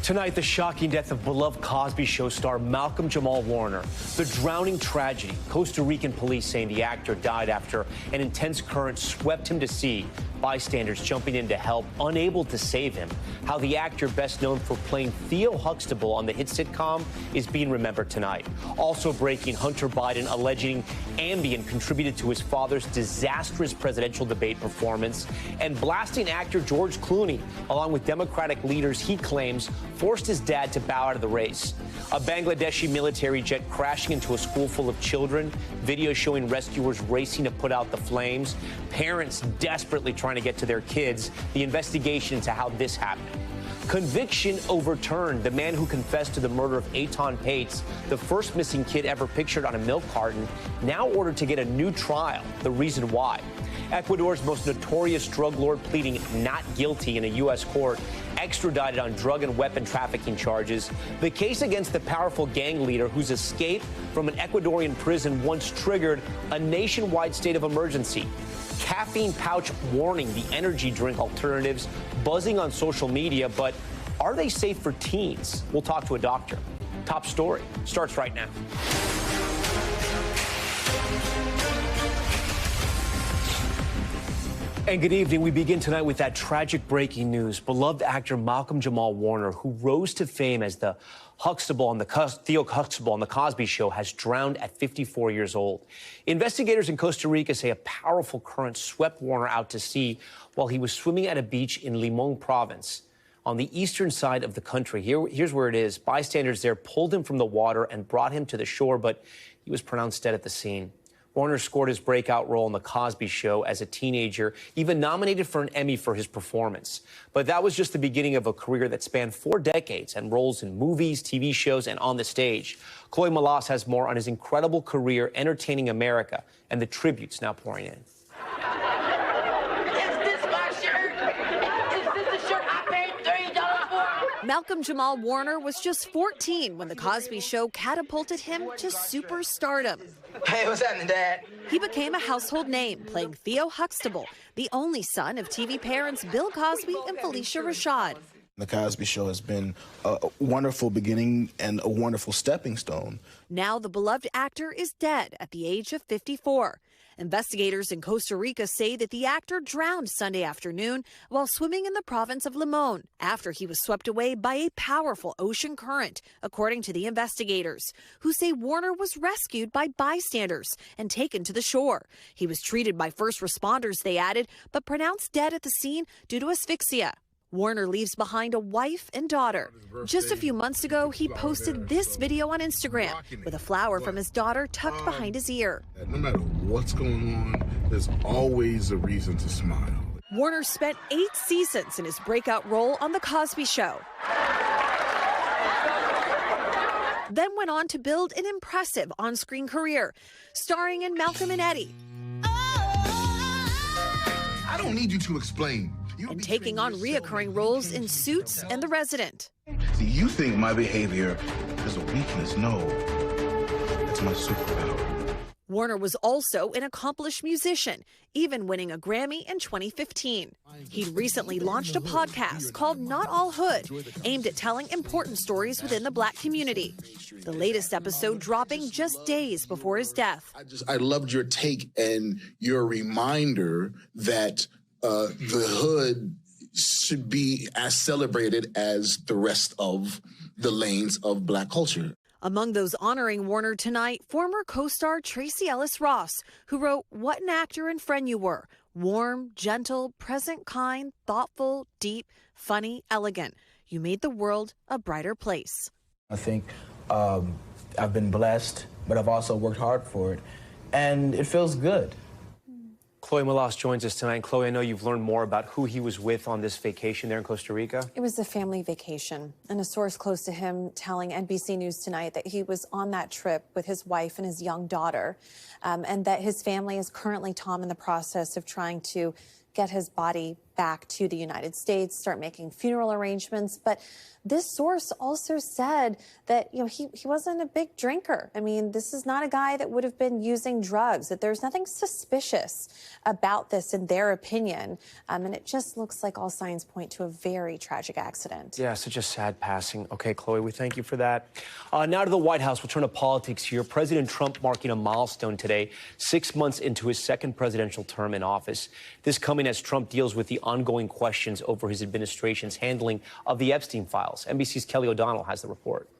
Tonight, the shocking death of beloved Cosby Show star Malcolm-Jamal Warner. The drowning tragedy. Costa Rican police saying the actor died after an intense current swept him to sea. Bystanders jumping in to help, unable to save him. How the actor, best known for playing Theo Huxtable on the hit sitcom, is being remembered tonight. Also breaking, Hunter Biden alleging Ambien contributed to his father's disastrous presidential debate performance, and blasting actor George Clooney, along with Democratic leaders he claims forced his dad to bow out of the race. A Bangladeshi military jet crashing into a school full of children, video showing rescuers racing to put out the flames, parents desperately trying to get to their kids, the investigation into how this happened. Conviction overturned. The man who confessed to the murder of Etan Patz, the first missing kid ever pictured on a milk carton, now ordered to get a new trial. The reason why. Ecuador's most notorious drug lord pleading not guilty in a U.S. court, extradited on drug and weapon trafficking charges. The case against the powerful gang leader whose escape from an Ecuadorian prison once triggered a nationwide state of emergency. Caffeine pouch warning the energy drink alternatives buzzing on social media, but are they safe for teens? We'll talk to a doctor. Top story starts right now. And good evening. We begin tonight with that tragic breaking news. Beloved actor Malcolm-Jamal Warner, who rose to fame as the Theo Huxtable on the Cosby Show, has drowned at 54 years old. Investigators in Costa Rica say a powerful current swept Warner out to sea while he was swimming at a beach in Limón province on the eastern side of the country. Here's where it is. Bystanders there pulled him from the water and brought him to the shore, but he was pronounced dead at the scene. Warner scored his breakout role on The Cosby Show as a teenager, even nominated for an Emmy for his performance. But that was just the beginning of a career that spanned 4 decades and roles in movies, TV shows, and on the stage. Chloe Malas has more on his incredible career entertaining America and the tributes now pouring in. Malcolm-Jamal Warner was just 14 when The Cosby Show catapulted him to superstardom. Hey, what's happening, Dad? He became a household name, playing Theo Huxtable, the only son of TV parents Bill Cosby and Felicia Rashad. The Cosby Show has been a wonderful beginning and a wonderful stepping stone. Now the beloved actor is dead at the age of 54. Investigators in Costa Rica say that the actor drowned Sunday afternoon while swimming in the province of Limón after he was swept away by a powerful ocean current, according to the investigators, who say Warner was rescued by bystanders and taken to the shore. He was treated by first responders, they added, but pronounced dead at the scene due to asphyxia. Warner leaves behind a wife and daughter. Just a few months ago, he posted this video on Instagram with a flower from his daughter tucked behind his ear. No matter what's going on, there's always a reason to smile. Warner spent 8 seasons in his breakout role on The Cosby Show, then went on to build an impressive on-screen career, starring in Malcolm and Erie. I don't need you to explain. And taking on reoccurring roles in Suits and The Resident. Do you think my behavior is a weakness? No, it's my superpower. Warner was also an accomplished musician, even winning a Grammy in 2015. He recently launched a podcast called Not All Hood, aimed at telling important stories within the Black community. The latest episode dropping just days before his death. I loved your take and your reminder that the hood should be as celebrated as the rest of the lanes of Black culture. Among those honoring Warner tonight, former co-star Tracee Ellis Ross, who wrote What an Actor and Friend You Were. Warm, gentle, present, kind, thoughtful, deep, funny, elegant. You made the world a brighter place. I think I've been blessed, but I've also worked hard for it, and it feels good. Chloe Malas joins us tonight. Chloe, I know you've learned more about who he was with on this vacation there in Costa Rica. It was a family vacation, and a source close to him telling NBC News tonight that he was on that trip with his wife and his young daughter, and that his family is currently, Tom, in the process of trying to get his body back to the United States, start making funeral arrangements. But this source also said that, he wasn't a big drinker. I mean, this is not a guy that would have been using drugs, that there's nothing suspicious about this in their opinion. And it just looks like all signs point to a very tragic accident. Yeah, such a sad passing. Okay, Chloe, we thank you for that. Now to the White House. We'll turn to politics here. President Trump marking a milestone today, 6 months into his second presidential term in office. This coming as Trump deals with the ongoing questions over his administration's handling of the Epstein files. NBC's Kelly O'Donnell has the report.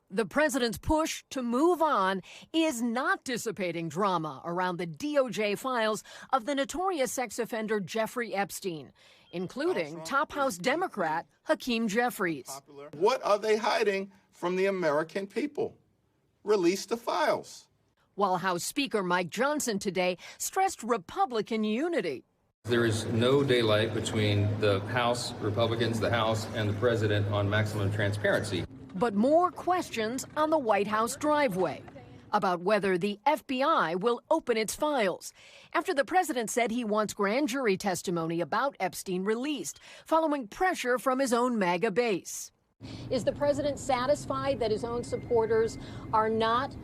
The president's push to move on is not dissipating drama around the DOJ files of the notorious sex offender Jeffrey Epstein, including top House Democrat Hakeem Jeffries. What are they hiding from the American people? Release the files. While House Speaker Mike Johnson today stressed Republican unity. There is no daylight between the House Republicans, the House, and the president on maximum transparency. But more questions on the White House driveway about whether the FBI will open its files after the president said he wants grand jury testimony about Epstein released following pressure from his own MAGA base. Is the president satisfied that his own supporters are not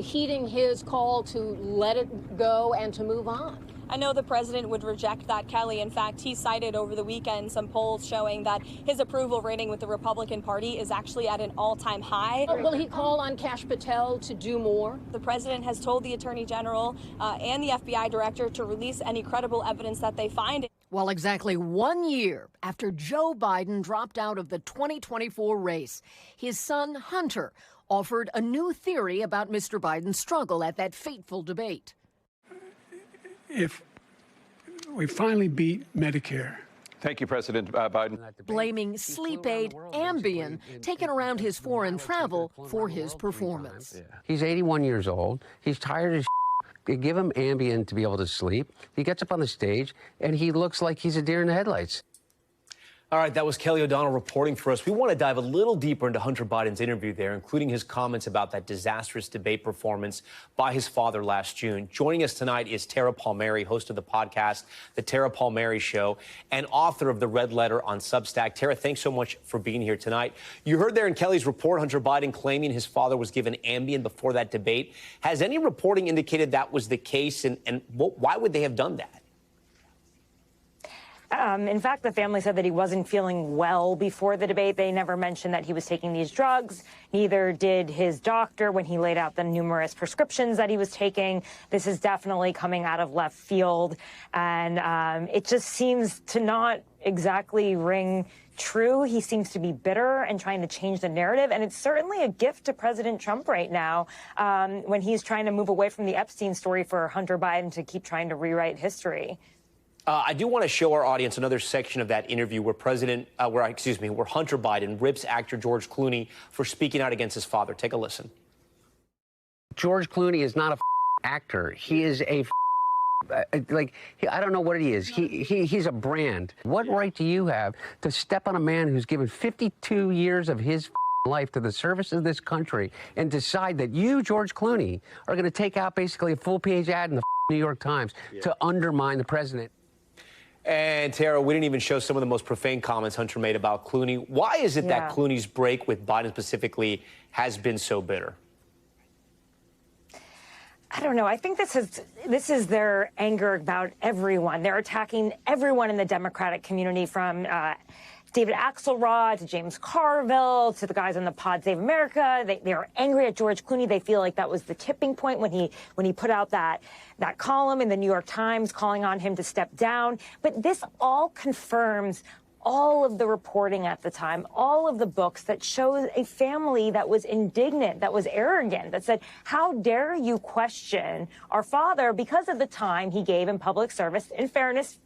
heeding his call to let it go and to move on? I know the president would reject that, Kelly. In fact, he cited over the weekend some polls showing that his approval rating with the Republican Party is actually at an all-time high. Will he call on Kash Patel to do more? The president has told the Attorney General and the FBI director to release any credible evidence that they find. Well, exactly 1 year after Joe Biden dropped out of the 2024 race, his son Hunter offered a new theory about Mr. Biden's struggle at that fateful debate. If we finally beat Medicare. Thank you, President Biden. Blaming sleep aid Ambien taken around his foreign travel for his performance. He's 81 years old. He's tired as shit. Give him Ambien to be able to sleep. He gets up on the stage, and he looks like he's a deer in the headlights. All right, that was Kelly O'Donnell reporting for us. We want to dive a little deeper into Hunter Biden's interview there, including his comments about that disastrous debate performance by his father last June. Joining us tonight is Tara Palmieri, host of the podcast, The Tara Palmieri Show, and author of The Red Letter on Substack. Tara, thanks so much for being here tonight. You heard there in Kelly's report, Hunter Biden claiming his father was given Ambien before that debate. Has any reporting indicated that was the case, and why would they have done that? In fact, the family said that he wasn't feeling well before the debate. They never mentioned that he was taking these drugs. Neither did his doctor when he laid out the numerous prescriptions that he was taking. This is definitely coming out of left field. And it just seems to not exactly ring true. He seems to be bitter and trying to change the narrative. And it's certainly a gift to President Trump right now when he's trying to move away from the Epstein story for Hunter Biden to keep trying to rewrite history. I do want to show our audience another section of that interview where where Hunter Biden rips actor George Clooney for speaking out against his father. Take a listen. George Clooney is not a actor. He is a I don't know what he is. He's a brand. What right do you have to step on a man who's given 52 years of his life to the service of this country and decide that you, George Clooney, are going to take out basically a full-page ad in the New York Times to undermine the president? And, Tara, we didn't even show some of the most profane comments Hunter made about Clooney. Why is it that Clooney's break with Biden specifically has been so bitter? I don't know. I think this is their anger about everyone. They're attacking everyone in the Democratic community, from David Axelrod to James Carville to the guys on the Pod Save America. They are angry at George Clooney. They feel like that was the tipping point when he put out that column in the New York Times calling on him to step down. But this all confirms all of the reporting at the time, all of the books that showed a family that was indignant, that was arrogant, that said, how dare you question our father because of the time he gave in public service? In fairness,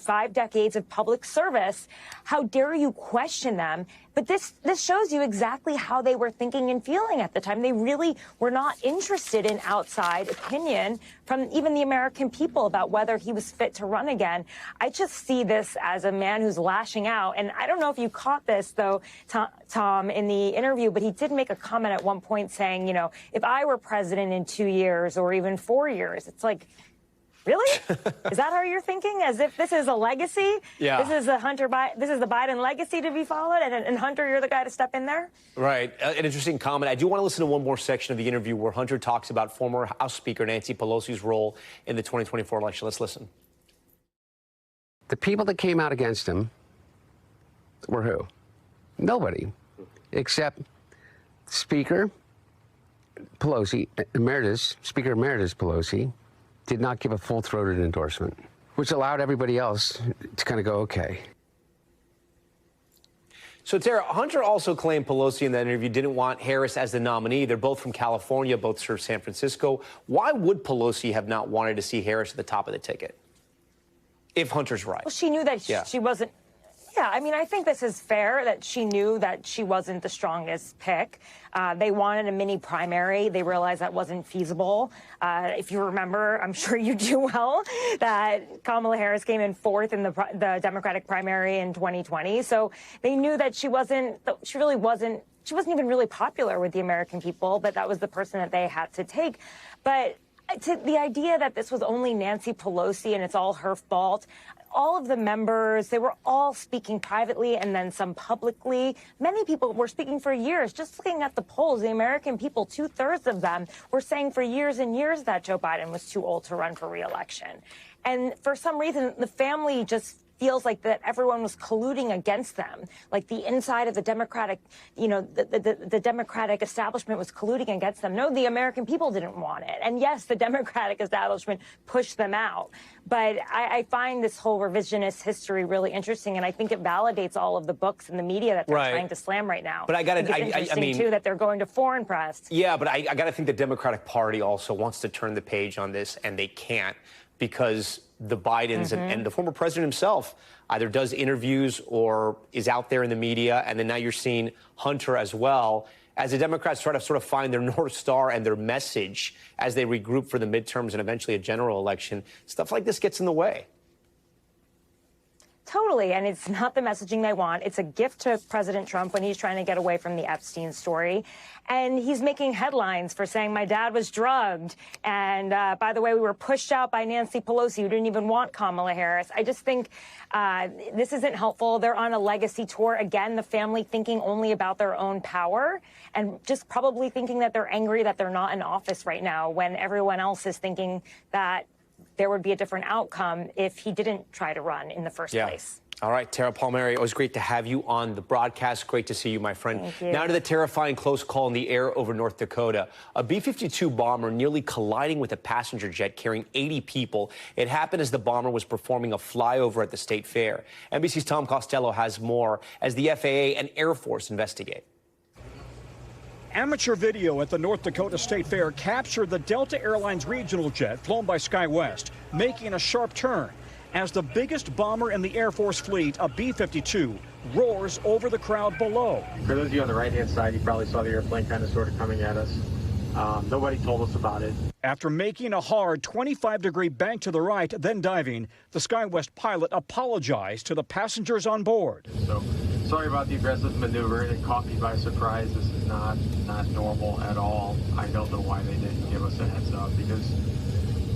5 decades of public service. How dare you question them? But this shows you exactly how they were thinking and feeling at the time. They really were not interested in outside opinion from even the American people about whether he was fit to run again. I just see this as a man who's lashing out. And I don't know if you caught this, though, Tom, in the interview, but he did make a comment at one point saying, if I were president in 2 years or even 4 years, it's like, Really? Is that how you're thinking? As if this is a legacy? Yeah. This is the Biden legacy to be followed, and Hunter, you're the guy to step in there? Right. An interesting comment. I do want to listen to one more section of the interview where Hunter talks about former House Speaker Nancy Pelosi's role in the 2024 election. Let's listen. The people that came out against him were who? Nobody, except Speaker Pelosi, Speaker Emeritus Pelosi, did not give a full-throated endorsement, which allowed everybody else to kind of go, okay. So, Tara, Hunter also claimed Pelosi in that interview didn't want Harris as the nominee. They're both from California, both serve San Francisco. Why would Pelosi have not wanted to see Harris at the top of the ticket, if Hunter's right? Well, she knew that she wasn't. Yeah, I mean, I think this is fair that she knew that she wasn't the strongest pick. They wanted a mini primary. They realized that wasn't feasible. If you remember, I'm sure you do well, that Kamala Harris came in 4th in the Democratic primary in 2020. So they knew that she wasn't even really popular with the American people, but that was the person that they had to take. But the idea that this was only Nancy Pelosi and it's all her fault, all of the members, they were all speaking privately and then some publicly. Many people were speaking for years. Just looking at the polls, the American people, 2/3 of them were saying for years and years that Joe Biden was too old to run for re-election. And for some reason, the family just feels like that everyone was colluding against them, like the inside of the Democratic, the Democratic establishment was colluding against them. No, the American people didn't want it. And yes, the Democratic establishment pushed them out. But I find this whole revisionist history really interesting, and I think it validates all of the books and the media that they're trying to slam right now. But I mean, too, that they're going to foreign press. Yeah, but I got to think the Democratic Party also wants to turn the page on this, and they can't, because the Bidens and the former president himself either does interviews or is out there in the media. And then now you're seeing Hunter as well, as the Democrats try to sort of find their North Star and their message as they regroup for the midterms and eventually a general election. Stuff like this gets in the way. Totally, and it's not the messaging they want. It's a gift to President Trump when he's trying to get away from the Epstein story. And he's making headlines for saying, my dad was drugged. And by the way, we were pushed out by Nancy Pelosi, who didn't even want Kamala Harris. I just think this isn't helpful. They're on a legacy tour. Again, the family thinking only about their own power and just probably thinking that they're angry that they're not in office right now when everyone else is thinking that there would be a different outcome if he didn't try to run in the first place. All right, Tara Palmieri, always great to have you on the broadcast. Great to see you, my friend. Thank you. Now to the terrifying close call in the air over North Dakota. A B-52 bomber nearly colliding with a passenger jet carrying 80 people. It happened as the bomber was performing a flyover at the state fair. NBC's Tom Costello has more as the FAA and Air Force investigate. Amateur video at the North Dakota State Fair captured the Delta Airlines regional jet flown by SkyWest making a sharp turn as the biggest bomber in the Air Force fleet, a B-52, roars over the crowd below. For those of you on the right-hand side, you probably saw the airplane kind of sort of coming at us. Nobody told us about it. After making a hard 25-degree bank to the right, then diving, the SkyWest pilot apologized to the passengers on board. So, sorry about the aggressive maneuver. It caught me by surprise. This is not normal at all. I don't know why they didn't give us a heads up, because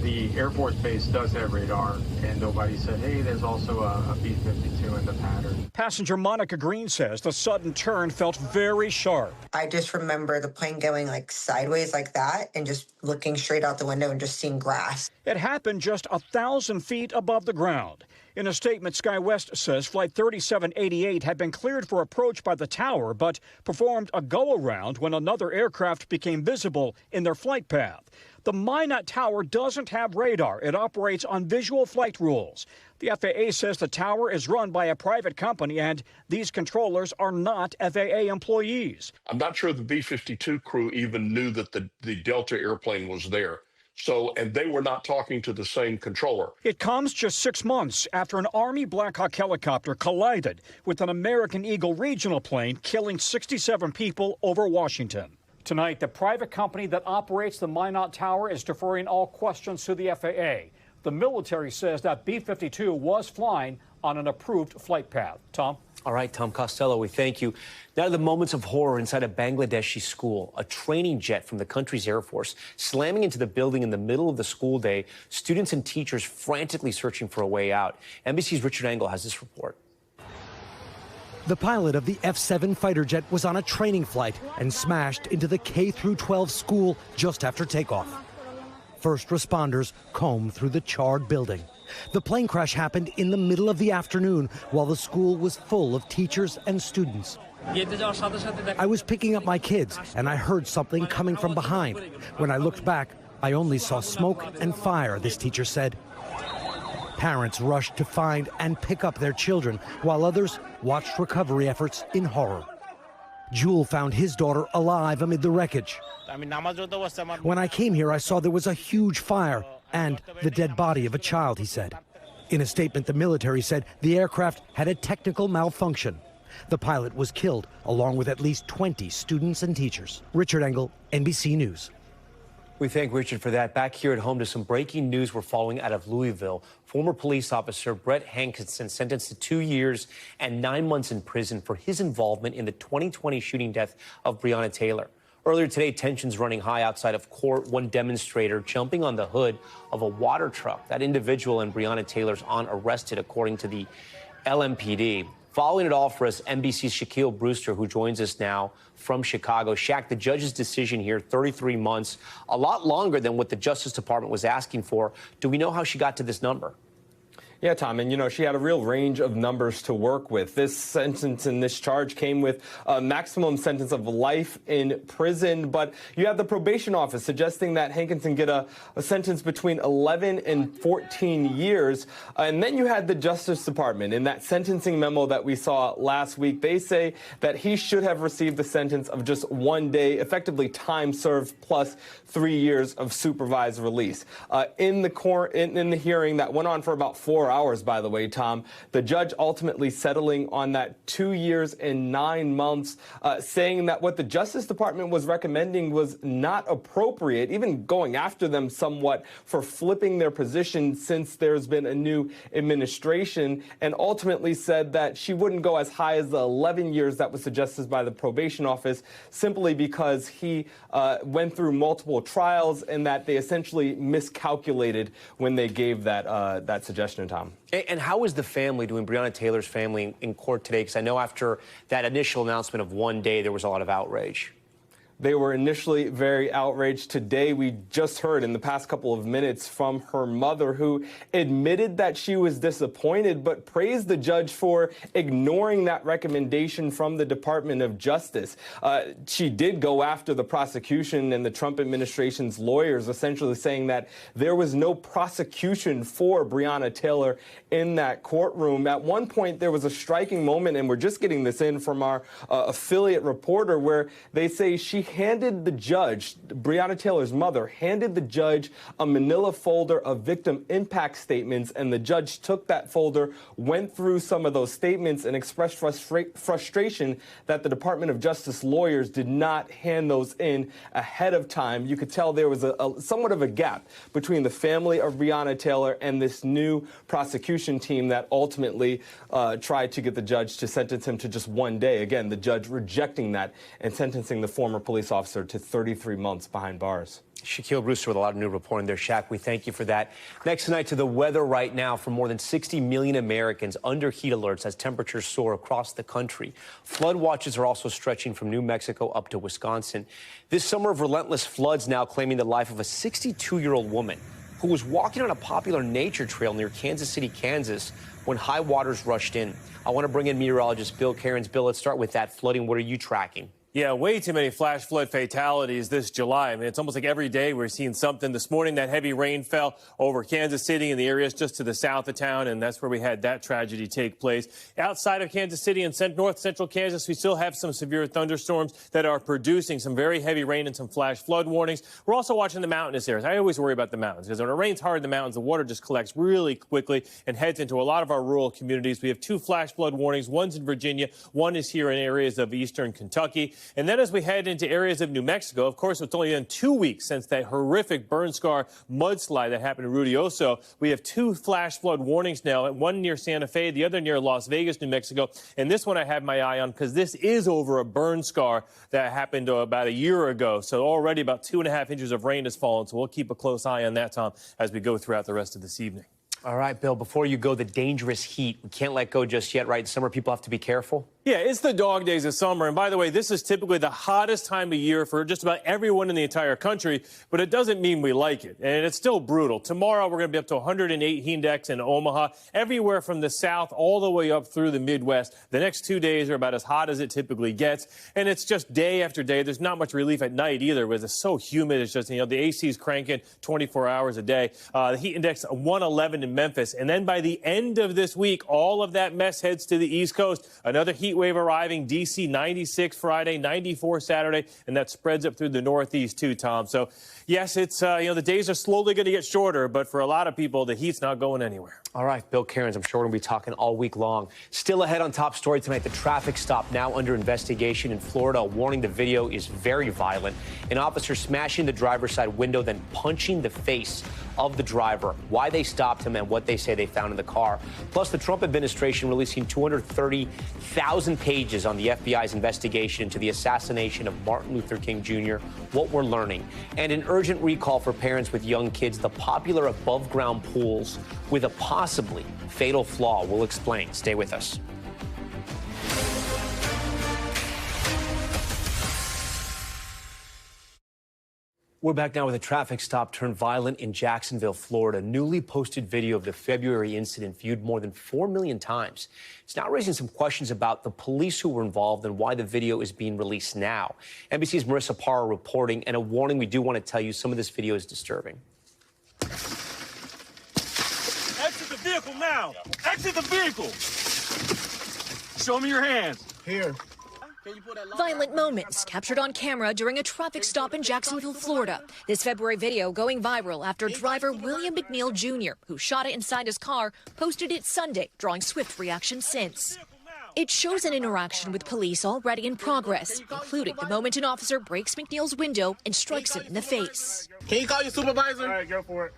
the Air Force Base does have radar, and nobody said, hey, there's also a B-52 in the pattern. Passenger Monica Green says the sudden turn felt very sharp. I just remember the plane going like sideways like that and just looking straight out the window and just seeing grass. It happened just 1,000 feet above the ground. In a statement, SkyWest says Flight 3788 had been cleared for approach by the tower, but performed a go-around when another aircraft became visible in their flight path. The Minot Tower doesn't have radar. It operates on visual flight rules. The FAA says the tower is run by a private company, and these controllers are not FAA employees. I'm not sure the B-52 crew even knew that the Delta airplane was there. And they were not talking to the same controller. It comes just 6 months after an Army Black Hawk helicopter collided with an American Eagle regional plane, killing 67 people over Washington. Tonight, the private company that operates the Minot Tower is deferring all questions to the FAA. The military says that B-52 was flying on an approved flight path. Tom? All right, Tom Costello, we thank you. Now to the moments of horror inside a Bangladeshi school. A training jet from the country's Air Force slamming into the building in the middle of the school day. Students and teachers frantically searching for a way out. NBC's Richard Engel has this report. The pilot of the F-7 fighter jet was on a training flight and smashed into the K-12 school just after takeoff. First responders combed through the charred building. The plane crash happened in the middle of the afternoon while the school was full of teachers and students. I was picking up my kids and I heard something coming from behind. When I looked back, I only saw smoke and fire, this teacher said. Parents rushed to find and pick up their children, while others watched recovery efforts in horror. Jewel found his daughter alive amid the wreckage. When I came here, I saw there was a huge fire and the dead body of a child, he said. In a statement, the military said the aircraft had a technical malfunction. The pilot was killed, along with at least 20 students and teachers. Richard Engel, NBC News. We thank Richard for that. Back here at home to some breaking news we're following out of Louisville. Former police officer Brett Hankinson sentenced to 2 years and 9 months in prison for his involvement in the 2020 shooting death of Breonna Taylor. Earlier today, tensions running high outside of court, one demonstrator jumping on the hood of a water truck. That individual and Breonna Taylor's aunt arrested, according to the LMPD. Following it all for us, NBC's Shaquille Brewster, who joins us now from Chicago. Shaq, the judge's decision here, 33 months, a lot longer than what the Justice Department was asking for. Do we know how she got to this number? Yeah, Tom, and she had a real range of numbers to work with. This sentence and this charge came with a maximum sentence of life in prison, but you have the probation office suggesting that Hankinson get a sentence between 11 and 14 years. And then you had the Justice Department in that sentencing memo that we saw last week. They say that he should have received a sentence of just 1 day, effectively time served plus 3 years of supervised release. In the hearing that went on for about 4 hours, by the way, Tom, the judge ultimately settling on that 2 years and 9 months, saying that what the Justice Department was recommending was not appropriate, even going after them somewhat for flipping their position since there's been a new administration, and ultimately said that she wouldn't go as high as the 11 years that was suggested by the probation office, simply because he went through multiple trials and that they essentially miscalculated when they gave that suggestion, Tom. And how is the family doing, Breonna Taylor's family, in court today? Because I know after that initial announcement of 1 day, there was a lot of outrage. They were initially very outraged. Today, we just heard in the past couple of minutes from her mother, who admitted that she was disappointed, but praised the judge for ignoring that recommendation from the Department of Justice. She did go after the prosecution and the Trump administration's lawyers, essentially saying that there was no prosecution for Breonna Taylor in that courtroom. At one point, there was a striking moment, and we're just getting this in from our affiliate reporter, where they say she handed the judge, Breonna Taylor's mother, handed the judge a manila folder of victim impact statements, and the judge took that folder, went through some of those statements, and expressed frustration that the Department of Justice lawyers did not hand those in ahead of time. You could tell there was a somewhat of a gap between the family of Breonna Taylor and this new prosecution team that ultimately tried to get the judge to sentence him to just 1 day. Again, the judge rejecting that and sentencing the former police officer to 33 months behind bars. Shaquille Brewster with a lot of new reporting there. Shaq, we thank you for that. Next tonight to the weather right now for more than 60 million Americans under heat alerts as temperatures soar across the country. Flood watches are also stretching from New Mexico up to Wisconsin. This summer of relentless floods now claiming the life of a 62-year-old woman who was walking on a popular nature trail near Kansas City, Kansas, when high waters rushed in. I want to bring in meteorologist Bill Cairns. Bill, let's start with that flooding. What are you tracking? Yeah, way too many flash flood fatalities this July. I mean, it's almost like every day we're seeing something. This morning, that heavy rain fell over Kansas City and the areas just to the south of town, and that's where we had that tragedy take place. Outside of Kansas City and north central Kansas, we still have some severe thunderstorms that are producing some very heavy rain and some flash flood warnings. We're also watching the mountainous areas. I always worry about the mountains because when it rains hard in the mountains, the water just collects really quickly and heads into a lot of our rural communities. We have 2 flash flood warnings. One's in Virginia. One is here in areas of eastern Kentucky. And then as we head into areas of New Mexico, of course, it's only been 2 weeks since that horrific burn scar mudslide that happened in Ruidoso. We have 2 flash flood warnings now, one near Santa Fe, the other near Las Vegas, New Mexico. And this one I have my eye on because this is over a burn scar that happened about a year ago. So already about 2.5 inches of rain has fallen. So we'll keep a close eye on that, Tom, as we go throughout the rest of this evening. All right, Bill, before you go, the dangerous heat. We can't let go just yet, right? Summer people have to be careful. Yeah, it's the dog days of summer. And by the way, this is typically the hottest time of year for just about everyone in the entire country, but it doesn't mean we like it. And it's still brutal. Tomorrow, we're going to be up to 108 heat index in Omaha, everywhere from the south all the way up through the Midwest. The next 2 days are about as hot as it typically gets. And it's just day after day. There's not much relief at night either, because it's so humid. It's just, you know, the AC's cranking 24 hours a day. The heat index 111 in Memphis. And then by the end of this week, all of that mess heads to the East Coast. Another heat wave arriving. D.C. 96 Friday, 94 Saturday, and that spreads up through the Northeast too, Tom. So, yes, it's the days are slowly going to get shorter, but for a lot of people, the heat's not going anywhere. All right, Bill Cairns, I'm sure we're going to be talking all week long. Still ahead on Top Story tonight, the traffic stop now under investigation in Florida. A warning, the video is very violent. An officer smashing the driver's side window, then punching the face of the driver. Why they stopped him and what they say they found in the car. Plus, the Trump administration releasing 230,000 pages on the FBI's investigation into the assassination of Martin Luther King Jr., what we're learning. And an urgent recall for parents with young kids, the popular above-ground pools with a possibly fatal flaw. We'll explain. Stay with us. We're back now with a traffic stop turned violent in Jacksonville, Florida. Newly posted video of the February incident viewed more than 4 million times. It's now raising some questions about the police who were involved and why the video is being released now. NBC's Marissa Parra reporting, and a warning, we do want to tell you some of this video is disturbing. Exit the vehicle now! Exit the vehicle! Show me your hands. Here. Violent moments captured on camera during a traffic stop in Jacksonville, Florida. This February video going viral after driver William McNeil Jr., who shot it inside his car, posted it Sunday, drawing swift reaction since. It shows an interaction with police already in progress, including the moment an officer breaks McNeil's window and strikes him in the face. Can you call your supervisor? All right, go for it.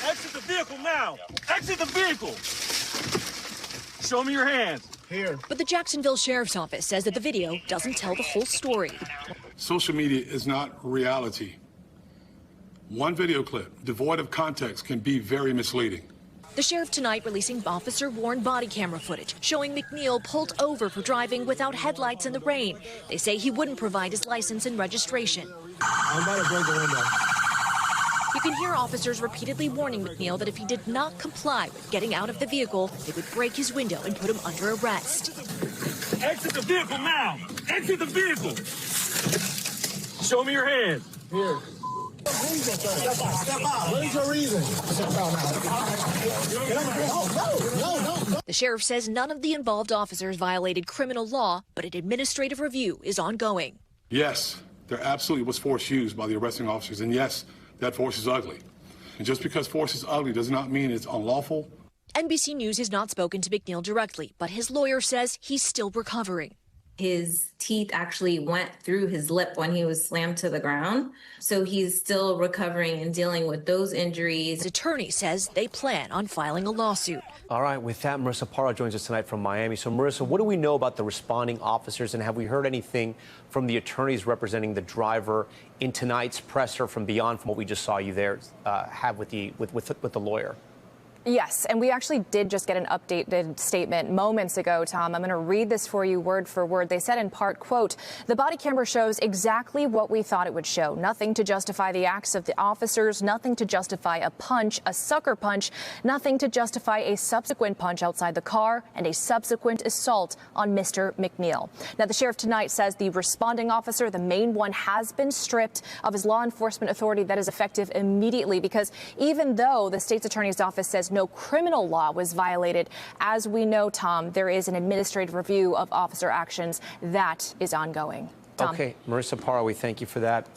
Exit the vehicle now! Exit the vehicle! Show me your hands. Here. But the Jacksonville Sheriff's Office says that the video doesn't tell the whole story. Social media is not reality. One video clip, devoid of context, can be very misleading. The sheriff tonight releasing officer-worn body camera footage showing McNeil pulled over for driving without headlights in the rain. They say he wouldn't provide his license and registration. I'm about to break the window. You can hear officers repeatedly warning McNeil that if he did not comply with getting out of the vehicle, they would break his window and put him under arrest. Exit the vehicle now! Exit the vehicle! Show me your hands. Here. Step out. What is your reason? No. The sheriff says none of the involved officers violated criminal law, but an administrative review is ongoing. Yes, there absolutely was force used by the arresting officers, and yes, that force is ugly. And just because force is ugly does not mean it's unlawful. NBC News has not spoken to McNeil directly, but his lawyer says he's still recovering. His teeth actually went through his lip when he was slammed to the ground. So he's still recovering and dealing with those injuries. His attorney says they plan on filing a lawsuit. All right, with that, Marissa Parra joins us tonight from Miami. So, Marissa, what do we know about the responding officers, and have we heard anything from the attorneys representing the driver in tonight's presser from beyond from what we just saw you there have with the lawyer? Yes, and we actually did just get an updated statement moments ago, Tom. I'm going to read this for you word for word. They said in part, quote, "The body camera shows exactly what we thought it would show. Nothing to justify the acts of the officers, nothing to justify a punch, a sucker punch, nothing to justify a subsequent punch outside the car and a subsequent assault on Mr. McNeil." Now, the sheriff tonight says the responding officer, the main one, has been stripped of his law enforcement authority that is effective immediately, because even though the state's attorney's office says no criminal law was violated, as we know, Tom, there is an administrative review of officer actions that is ongoing. Tom. Okay, Marissa Parra, we thank you for that.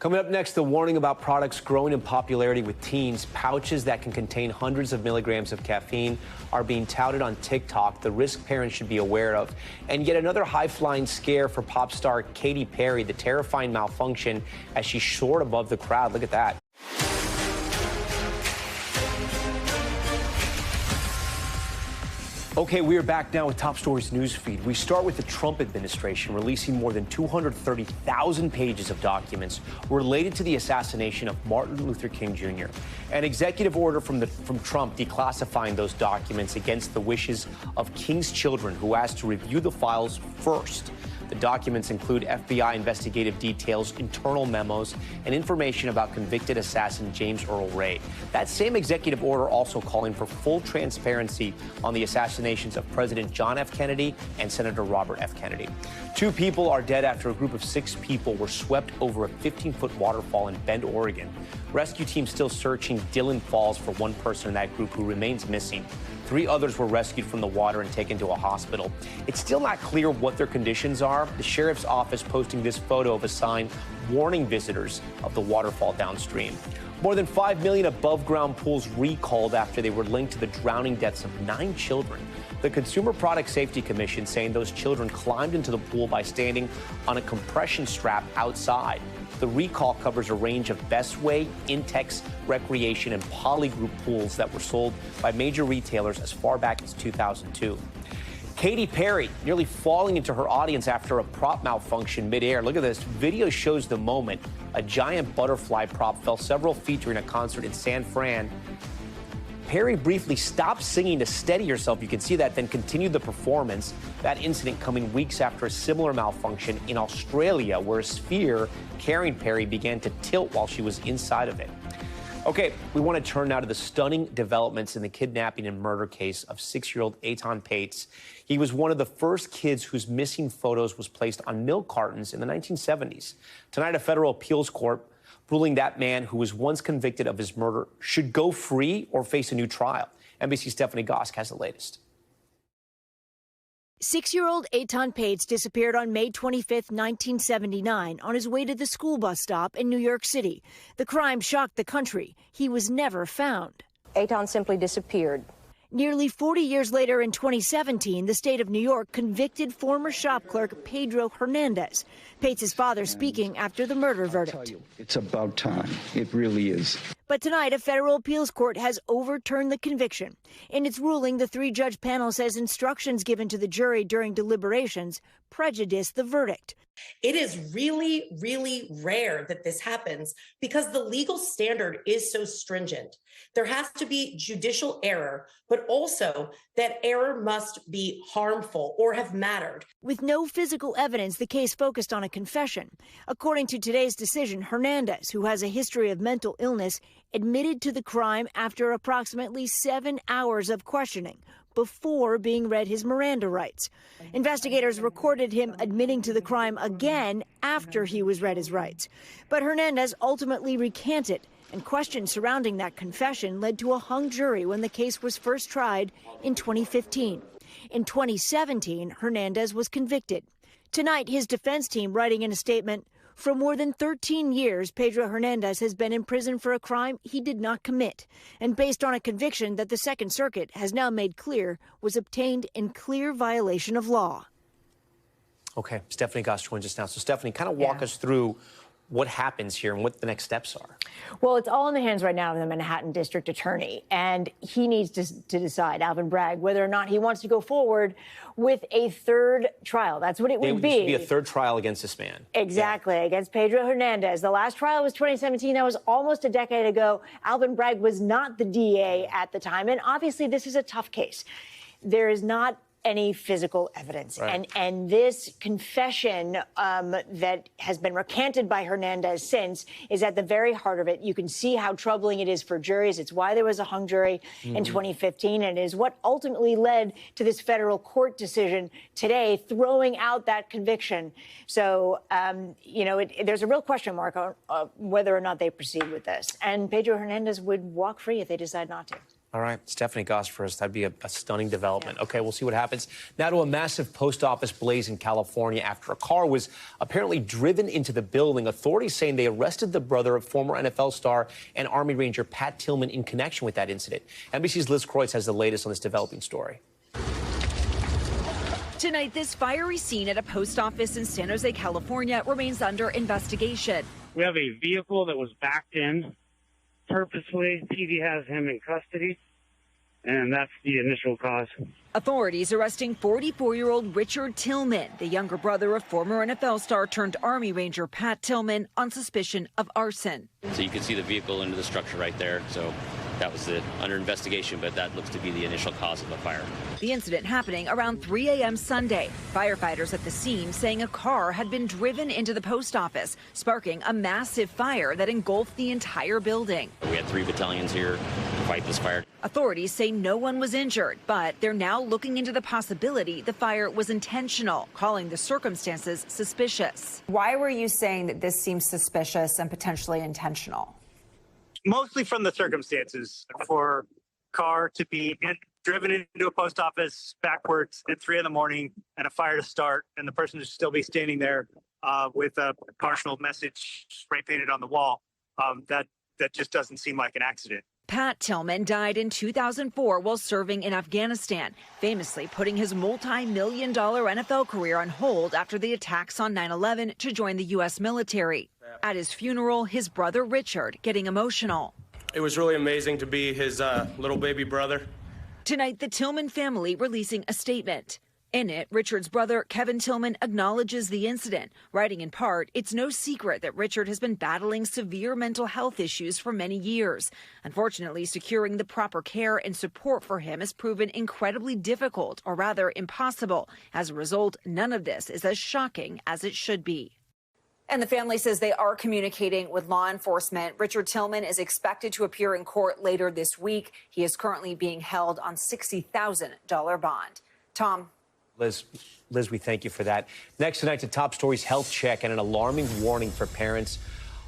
Coming up next, the warning about products growing in popularity with teens. Pouches that can contain hundreds of milligrams of caffeine are being touted on TikTok, the risk parents should be aware of. And yet another high-flying scare for pop star Katy Perry, the terrifying malfunction as she soared above the crowd. Look at that. Okay, we are back now with Top Stories news feed. We start with the Trump administration releasing more than 230,000 pages of documents related to the assassination of Martin Luther King Jr. An executive order from Trump declassifying those documents against the wishes of King's children, who asked to review the files first. The documents include FBI investigative details, internal memos, and information about convicted assassin James Earl Ray. That same executive order also calling for full transparency on the assassinations of President John F. Kennedy and Senator Robert F. Kennedy. 2 people are dead after a group of 6 people were swept over a 15-foot waterfall in Bend, Oregon. Rescue teams still searching Dillon Falls for one person in that group who remains missing. 3 others were rescued from the water and taken to a hospital. It's still not clear what their conditions are. The sheriff's office posting this photo of a sign warning visitors of the waterfall downstream. More than 5 million above-ground pools recalled after they were linked to the drowning deaths of 9 children. The Consumer Product Safety Commission saying those children climbed into the pool by standing on a compression strap outside. The recall covers a range of Bestway, Intex, Recreation, and Polygroup pools that were sold by major retailers as far back as 2002. Katy Perry nearly falling into her audience after a prop malfunction midair. Look at this. Video shows the moment. A giant butterfly prop fell several feet during a concert in San Fran. Perry briefly stopped singing to steady herself. You can see that, then continued the performance. That incident coming weeks after a similar malfunction in Australia, where a sphere carrying Perry began to tilt while she was inside of it. Okay, we want to turn now to the stunning developments in the kidnapping and murder case of 6-year-old Etan Patz. He was one of the first kids whose missing photos was placed on milk cartons in the 1970s. Tonight, a federal appeals court ruling that man who was once convicted of his murder should go free or face a new trial. NBC's Stephanie Gosk has the latest. 6-year-old Etan Patz disappeared on May 25, 1979, on his way to the school bus stop in New York City. The crime shocked the country. He was never found. Etan simply disappeared. Nearly 40 years later, in 2017, the state of New York convicted former shop clerk Pedro Hernandez. Patz's father speaking after the murder verdict. It's about time. It really is. But tonight, a federal appeals court has overturned the conviction. In its ruling, the 3-judge panel says instructions given to the jury during deliberations prejudiced the verdict. It is really, really rare that this happens because the legal standard is so stringent. There has to be judicial error, but also that error must be harmful or have mattered. With no physical evidence, the case focused on a confession. According to today's decision, Hernandez, who has a history of mental illness, admitted to the crime after approximately 7 hours of questioning before being read his Miranda rights. Investigators recorded him admitting to the crime again after he was read his rights. But Hernandez ultimately recanted, and questions surrounding that confession led to a hung jury when the case was first tried in 2015. In 2017, Hernandez was convicted. Tonight, his defense team writing in a statement, "For more than 13 years, Pedro Hernandez has been in prison for a crime he did not commit, and based on a conviction that the Second Circuit has now made clear was obtained in clear violation of law." Okay, Stephanie Goss joins us now. So, Stephanie, kind of walk us through what happens here and what the next steps are. Well, it's all in the hands right now of the Manhattan District Attorney, and he needs to decide, Alvin Bragg, whether or not he wants to go forward with a third trial. That's what it would be. There should be a third trial against this man. Exactly, against Pedro Hernandez. The last trial was 2017. That was almost a decade ago. Alvin Bragg was not the DA at the time, and obviously this is a tough case. There is not any physical evidence. Right. And this confession that has been recanted by Hernandez since is at the very heart of it. You can see how troubling it is for juries. It's why there was a hung jury in 2015, and it is what ultimately led to this federal court decision today throwing out that conviction. So, there's a real question mark on whether or not they proceed with this. And Pedro Hernandez would walk free if they decide not to. All right, Stephanie Goss first. That'd be a stunning development. Yeah. Okay, we'll see what happens. Now to a massive post office blaze in California after a car was apparently driven into the building. Authorities saying they arrested the brother of former NFL star and Army Ranger Pat Tillman in connection with that incident. NBC's Liz Kreutz has the latest on this developing story. Tonight, this fiery scene at a post office in San Jose, California, remains under investigation. We have a vehicle that was backed in purposely. TV has him in custody, and that's the initial cause. Authorities arresting 44-year-old Richard Tillman, the younger brother of former NFL star turned Army Ranger Pat Tillman, on suspicion of arson. So you can see the vehicle into the structure right there. So that was under investigation, but that looks to be the initial cause of the fire. The incident happening around 3 a.m. Sunday. Firefighters at the scene saying a car had been driven into the post office, sparking a massive fire that engulfed the entire building. We had 3 battalions here to fight this fire. Authorities say no one was injured, but they're now looking into the possibility the fire was intentional, calling the circumstances suspicious. Why were you saying that this seems suspicious and potentially intentional? Mostly from the circumstances. For car to be driven into a post office backwards at 3 in the morning and a fire to start, and the person to still be standing there with a partial message spray painted on the wall, that just doesn't seem like an accident. Pat Tillman died in 2004 while serving in Afghanistan, famously putting his multi-million-dollar NFL career on hold after the attacks on 9/11 to join the U.S. military. At his funeral, his brother Richard getting emotional. It was really amazing to be his little baby brother. Tonight, the Tillman family releasing a statement. In it, Richard's brother, Kevin Tillman, acknowledges the incident, writing in part, "It's no secret that Richard has been battling severe mental health issues for many years. Unfortunately, securing the proper care and support for him has proven incredibly difficult, or rather impossible. As a result, none of this is as shocking as it should be." And the family says they are communicating with law enforcement. Richard Tillman is expected to appear in court later this week. He is currently being held on $60,000 bond. Tom. Liz, we thank you for that. Next tonight, to Top Stories health check and an alarming warning for parents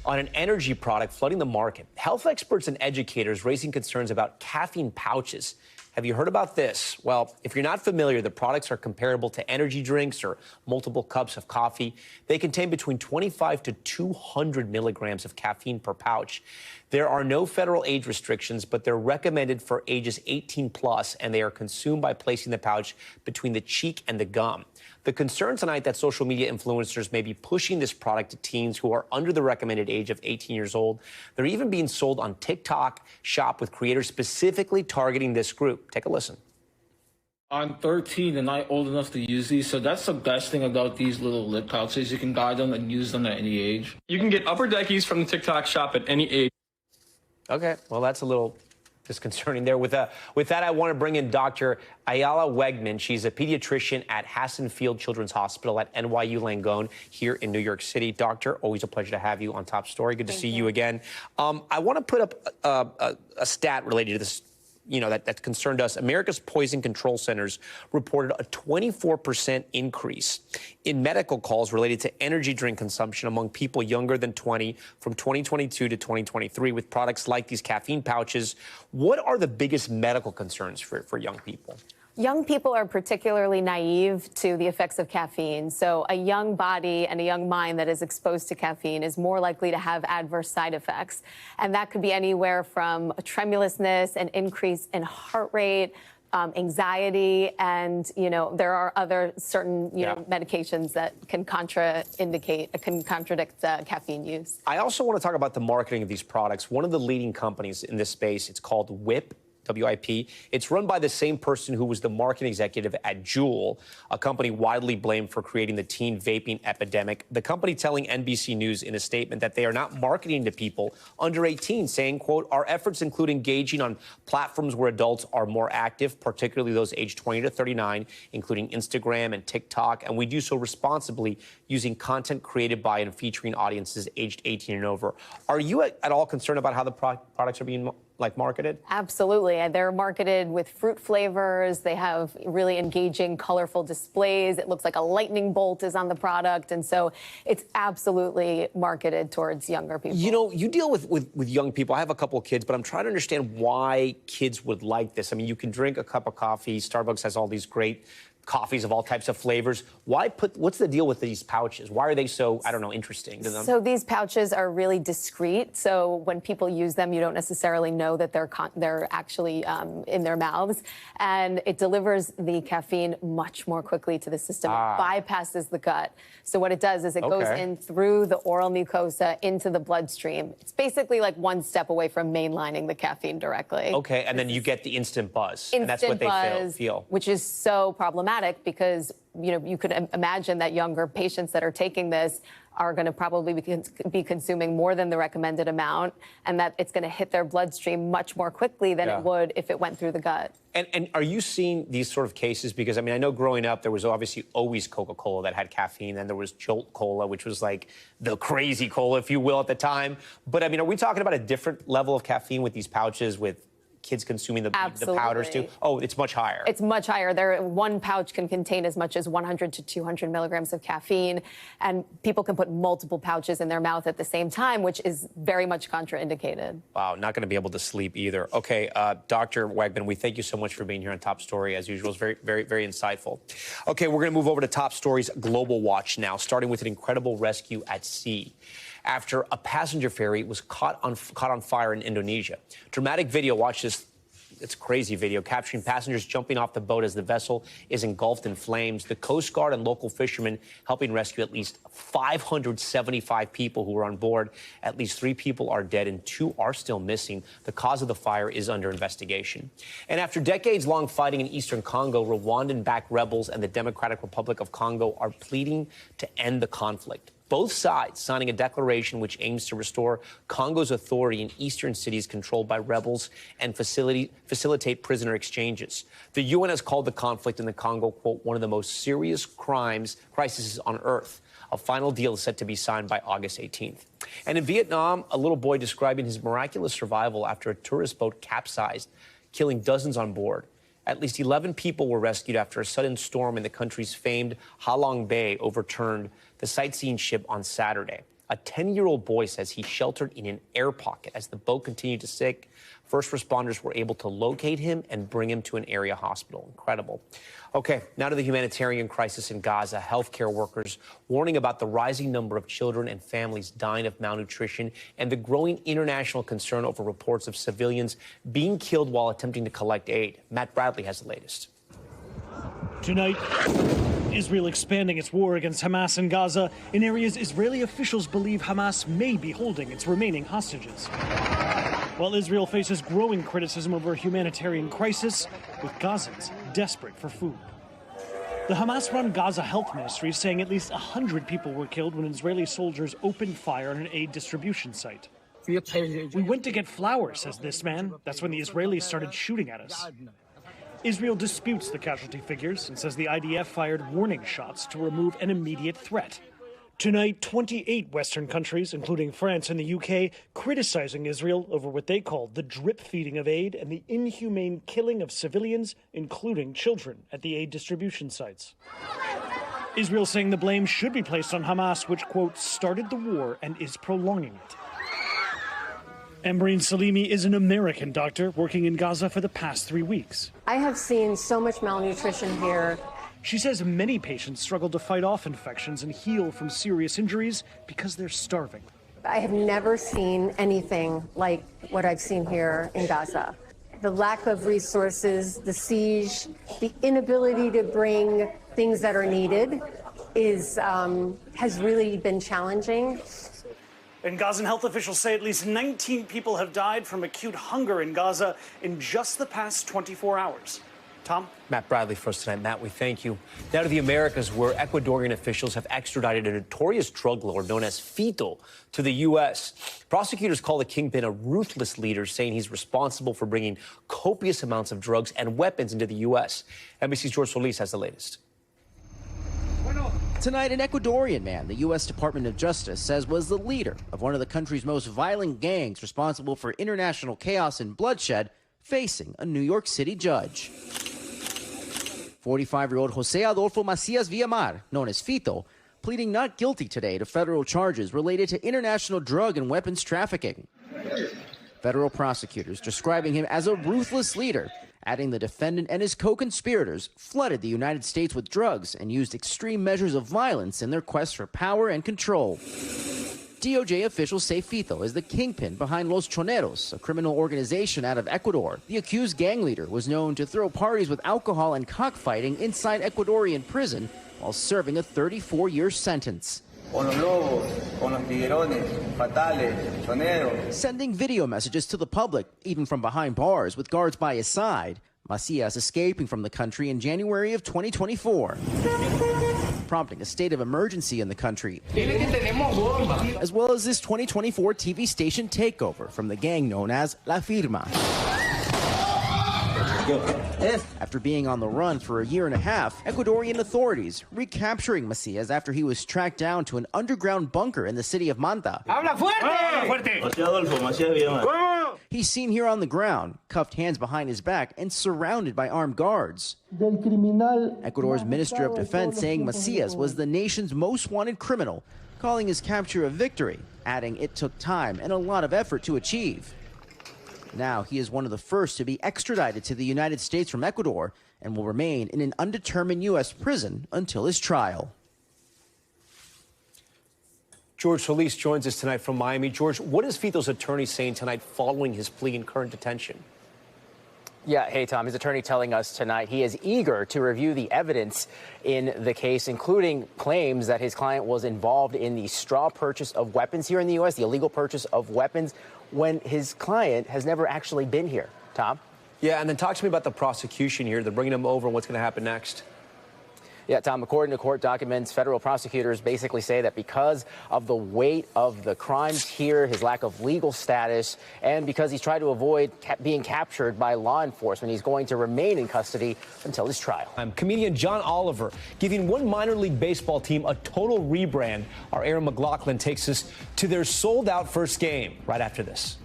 on an energy product flooding the market. Health experts and educators raising concerns about caffeine pouches. Have you heard about this? Well, if you're not familiar, the products are comparable to energy drinks or multiple cups of coffee. They contain between 25 to 200 milligrams of caffeine per pouch. There are no federal age restrictions, but they're recommended for ages 18 plus, and they are consumed by placing the pouch between the cheek and the gum. The concern tonight that social media influencers may be pushing this product to teens who are under the recommended age of 18 years old. They're even being sold on TikTok Shop with creators specifically targeting this group. Take a listen. I'm 13 and not old enough to use these, so that's the best thing about these little lip pouches. You can buy them and use them at any age. You can get upper deckies from the TikTok Shop at any age. Okay, well, that's a little disconcerting there. With that, I want to bring in Dr. Ayala Wegman. She's a pediatrician at Hassan Field Children's Hospital at NYU Langone here in New York City. Doctor, always a pleasure to have you on Top Story. Good to see you again. I want to put up a stat related to this, that concerned us. America's Poison Control Centers reported a 24% increase in medical calls related to energy drink consumption among people younger than 20 from 2022 to 2023 with products like these caffeine pouches. What are the biggest medical concerns for young people? Young people are particularly naive to the effects of caffeine. So a young body and a young mind that is exposed to caffeine is more likely to have adverse side effects. And that could be anywhere from a tremulousness, an increase in heart rate, anxiety, and, there are other certain, medications that can contradict caffeine use. I also want to talk about the marketing of these products. One of the leading companies in this space, it's called WIP. WIP. It's run by the same person who was the marketing executive at Juul, a company widely blamed for creating the teen vaping epidemic. The company telling NBC News in a statement that they are not marketing to people under 18, saying, quote, "Our efforts include engaging on platforms where adults are more active, particularly those aged 20 to 39, including Instagram and TikTok, and we do so responsibly using content created by and featuring audiences aged 18 and over." Are you at all concerned about how the products are being marketed? Absolutely. And they're marketed with fruit flavors. They have really engaging, colorful displays. It looks like a lightning bolt is on the product. And so it's absolutely marketed towards younger people. You know, you deal with young people. I have a couple of kids, but I'm trying to understand why kids would like this. I mean, you can drink a cup of coffee. Starbucks has all these great coffees of all types of flavors. What's the deal with these pouches? Why are they so, I don't know, interesting to them? So these pouches are really discreet. So when people use them, you don't necessarily know that they're actually in their mouths. And it delivers the caffeine much more quickly to the system. It bypasses the gut. So what it does is it goes in through the oral mucosa into the bloodstream. It's basically like one step away from mainlining the caffeine directly. Okay, and then you get the instant buzz. Instant and that's what they buzz, feel. Which is so problematic because, you know, you could imagine that younger patients that are taking this are going to probably be consuming more than the recommended amount, and that it's going to hit their bloodstream much more quickly than it would if it went through the gut. And are you seeing these sort of cases? Because, I mean, I know growing up, there was obviously always Coca-Cola that had caffeine. Then there was Jolt Cola, which was like the crazy cola, if you will, at the time. But, I mean, are we talking about a different level of caffeine with these pouches, with kids consuming the powders too? Oh, it's much higher. It's much higher. One pouch can contain as much as 100 to 200 milligrams of caffeine, and people can put multiple pouches in their mouth at the same time, which is very much contraindicated. Wow, not going to be able to sleep either. Okay, Dr. Wegman, we thank you so much for being here on Top Story. As usual, it's very, very, very insightful. Okay, we're going to move over to Top Stories Global Watch now, starting with an incredible rescue at sea after a passenger ferry was caught on fire in Indonesia. Dramatic video, watch this. It's a crazy video capturing passengers jumping off the boat as the vessel is engulfed in flames. The Coast Guard and local fishermen helping rescue at least 575 people who were on board. At least 3 people are dead and 2 are still missing. The cause of the fire is under investigation. And after decades-long fighting in eastern Congo, Rwandan-backed rebels and the Democratic Republic of Congo are pleading to end the conflict. Both sides signing a declaration which aims to restore Congo's authority in eastern cities controlled by rebels and facilitate prisoner exchanges. The UN has called the conflict in the Congo, quote, one of the most serious crises on earth. A final deal is set to be signed by August 18th. And in Vietnam, a little boy describing his miraculous survival after a tourist boat capsized, killing dozens on board. At least 11 people were rescued after a sudden storm in the country's famed Ha Long Bay overturned the sightseeing ship on Saturday. A 10-year-old boy says he sheltered in an air pocket as the boat continued to sink. First responders were able to locate him and bring him to an area hospital. Incredible. Okay, now to the humanitarian crisis in Gaza. Healthcare workers warning about the rising number of children and families dying of malnutrition and the growing international concern over reports of civilians being killed while attempting to collect aid. Matt Bradley has the latest. Tonight, Israel expanding its war against Hamas in Gaza in areas Israeli officials believe Hamas may be holding its remaining hostages. While Israel faces growing criticism over a humanitarian crisis, with Gazans desperate for food. The Hamas-run Gaza Health Ministry is saying at least 100 people were killed when Israeli soldiers opened fire on an aid distribution site. We went to get flour, says this man. That's when the Israelis started shooting at us. Israel disputes the casualty figures and says the IDF fired warning shots to remove an immediate threat. Tonight, 28 Western countries, including France and the UK, criticizing Israel over what they call the drip feeding of aid and the inhumane killing of civilians, including children, at the aid distribution sites. Israel saying the blame should be placed on Hamas, which, quote, started the war and is prolonging it. Ambreen Salimi is an American doctor working in Gaza for the past 3 weeks. I have seen so much malnutrition here. She says many patients struggle to fight off infections and heal from serious injuries because they're starving. I have never seen anything like what I've seen here in Gaza. The lack of resources, the siege, the inability to bring things that are needed has really been challenging. And Gazan health officials say at least 19 people have died from acute hunger in Gaza in just the past 24 hours. Tom? Matt Bradley for us tonight. Matt, we thank you. Now to the Americas, where Ecuadorian officials have extradited a notorious drug lord known as Fito to the U.S. Prosecutors call the kingpin a ruthless leader, saying he's responsible for bringing copious amounts of drugs and weapons into the U.S. NBC's George Solis has the latest. Tonight, an Ecuadorian man the U.S. Department of Justice says was the leader of one of the country's most violent gangs responsible for international chaos and bloodshed, facing a New York City judge. 45-year-old Jose Adolfo Macias Villamar, known as Fito, pleading not guilty today to federal charges related to international drug and weapons trafficking. Federal prosecutors describing him as a ruthless leader, adding the defendant and his co-conspirators flooded the United States with drugs and used extreme measures of violence in their quest for power and control. DOJ officials say Fito is the kingpin behind Los Choneros, a criminal organization out of Ecuador. The accused gang leader was known to throw parties with alcohol and cockfighting inside Ecuadorian prison while serving a 34-year sentence. Sending video messages to the public, even from behind bars with guards by his side. Macias escaping from the country in January of 2024, prompting a state of emergency in the country, as well as this 2024 TV station takeover from the gang known as La Firma. After being on the run for a year and a half, Ecuadorian authorities recapturing Macias after he was tracked down to an underground bunker in the city of Manta. He's seen here on the ground, cuffed hands behind his back and surrounded by armed guards. Ecuador's Minister of Defense saying Macias was the nation's most wanted criminal, calling his capture a victory, adding it took time and a lot of effort to achieve. Now he is one of the first to be extradited to the United States from Ecuador and will remain in an undetermined U.S. prison until his trial. George Solis joins us tonight from Miami. George, what is Fito's attorney saying tonight following his plea in current detention? Yeah, hey, Tom. His attorney telling us tonight he is eager to review the evidence in the case, including claims that his client was involved in the straw purchase of weapons here in the U.S., the illegal purchase of weapons, when his client has never actually been here. Tom? Yeah, and then talk to me about the prosecution here. They're bringing him over and what's going to happen next. Yeah, Tom, according to court documents, federal prosecutors basically say that because of the weight of the crimes here, his lack of legal status, and because he's tried to avoid being captured by law enforcement, he's going to remain in custody until his trial. Comedian John Oliver giving one minor league baseball team a total rebrand. Our Aaron McLaughlin takes us to their sold-out first game right after this.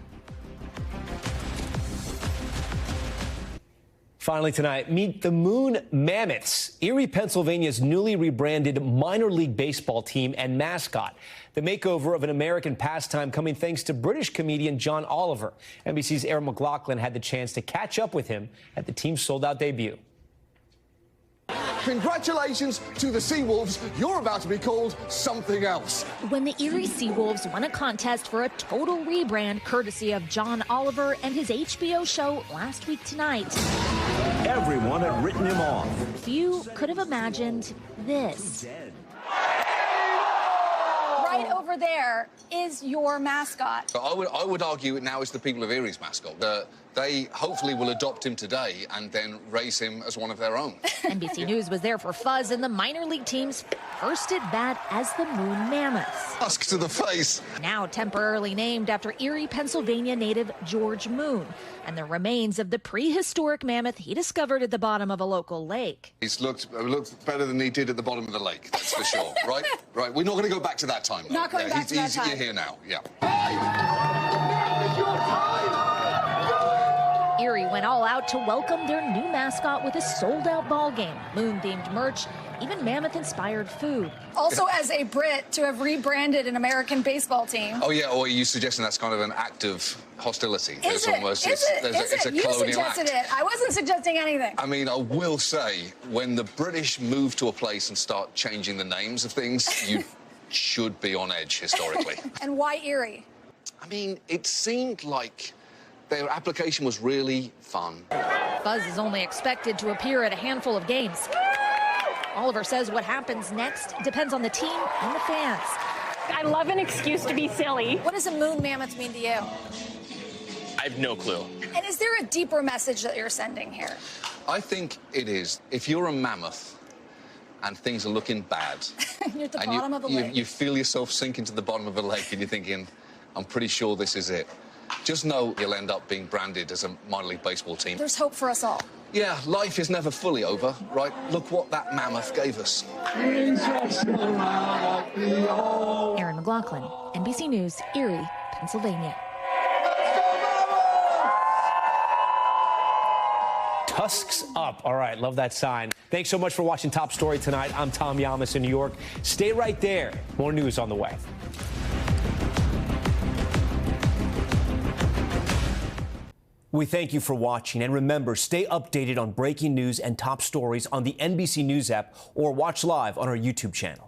Finally tonight, meet the Moon Mammoths, Erie, Pennsylvania's newly rebranded minor league baseball team and mascot. The makeover of an American pastime coming thanks to British comedian John Oliver. NBC's Aaron McLaughlin had the chance to catch up with him at the team's sold-out debut. Congratulations to the Seawolves. You're about to be called something else. When the Erie Seawolves won a contest for a total rebrand courtesy of John Oliver and his HBO show last week tonight. Everyone had written him off. Few could have imagined this. Right over there is your mascot. I would argue it now is the people of Erie's mascot. They hopefully will adopt him today and then raise him as one of their own. NBC News was there for Fuzz and the minor league team's first at bat as the Moon Mammoths. Husk to the face. Now temporarily named after Erie, Pennsylvania native George Moon and the remains of the prehistoric mammoth he discovered at the bottom of a local lake. He's looked better than he did at the bottom of the lake, that's for sure. Right? Right. We're not going to go back to that time. Not going back to that time. You're here now, yeah. Erie went all out to welcome their new mascot with a sold-out ball game, Moon-themed merch, even mammoth-inspired food. Also, as a Brit, to have rebranded an American baseball team. Oh, yeah, or are you suggesting that's kind of an act of hostility? Is it? It's a You colonial suggested act. it. I wasn't suggesting anything. I mean, I will say, when the British move to a place and start changing the names of things, you should be on edge historically. And why Erie? I mean, it seemed like their application was really fun. Fuzz is only expected to appear at a handful of games. Oliver says what happens next depends on the team and the fans. I love an excuse to be silly. What does a Moon Mammoth mean to you? I have no clue. And is there a deeper message that you're sending here? I think it is. If you're a mammoth and things are looking bad, You're at the bottom of a lake. You feel yourself sink into the bottom of a lake and you're thinking, I'm pretty sure this is it. just know you'll end up being branded as a minor league baseball team. There's hope for us all. Yeah, life is never fully over, right? Look what that mammoth gave us. Erin McLaughlin, NBC News, Erie, Pennsylvania. Tusks up. All right, love that sign. Thanks so much for watching Top Story tonight. I'm Tom Llamas in New York. Stay right there. More news on the way. We thank you for watching, and remember, stay updated on breaking news and top stories on the NBC News app or watch live on our YouTube channel.